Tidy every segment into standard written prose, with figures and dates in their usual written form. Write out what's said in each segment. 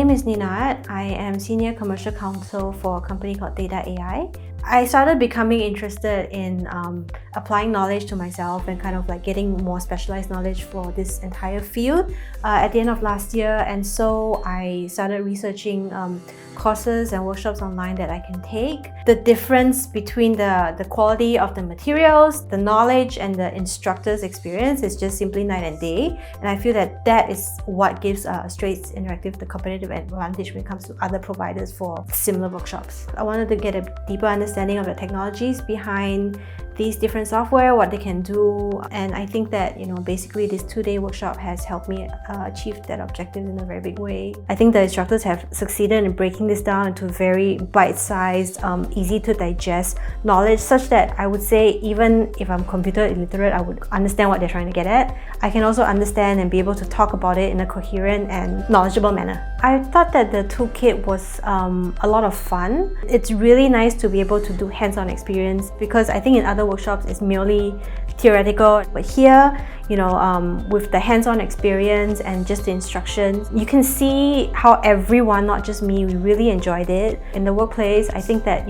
name is Ninart. I am Senior Commercial Counsel for a company called 𝘸𝘸𝘸𝘤. I started becoming interested in applying knowledge to myself and kind of like getting more specialized knowledge for this entire field at the end of last year, and so I started researching courses and workshops online that I can take. The difference between the quality of the materials, the knowledge, and the instructor's experience is just simply night and day, and I feel that that is what gives Straits Interactive the competitive advantage when it comes to other providers for similar workshops. I wanted to get a deeper understanding of the technologies behind these different software, what they can do, and I think that basically this 2-day workshop has helped me achieve that objective in a very big way. I think the instructors have succeeded in breaking this down into very bite-sized, easy to digest knowledge, such that I would say even if I'm computer illiterate, I would understand what they're trying to get at. I can also understand and be able to talk about it in a coherent and knowledgeable manner. I thought that the toolkit was a lot of fun. It's really nice to be able to do hands-on experience, because I think in other workshops it's merely theoretical, but here with the hands-on experience and just the instructions, you can see how everyone, not just me, we really enjoyed it. In the workplace, I think that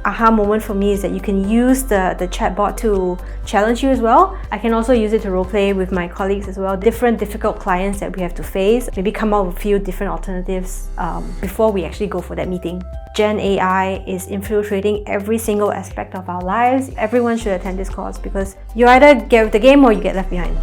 aha moment for me is that you can use the chatbot to challenge you as well. I can also use it to roleplay with my colleagues as well, different difficult clients that we have to face, maybe come up with a few different alternatives before we actually go for that meeting. Gen AI is infiltrating every single aspect of our lives. Everyone should attend this course because you either get with the game or you get left behind.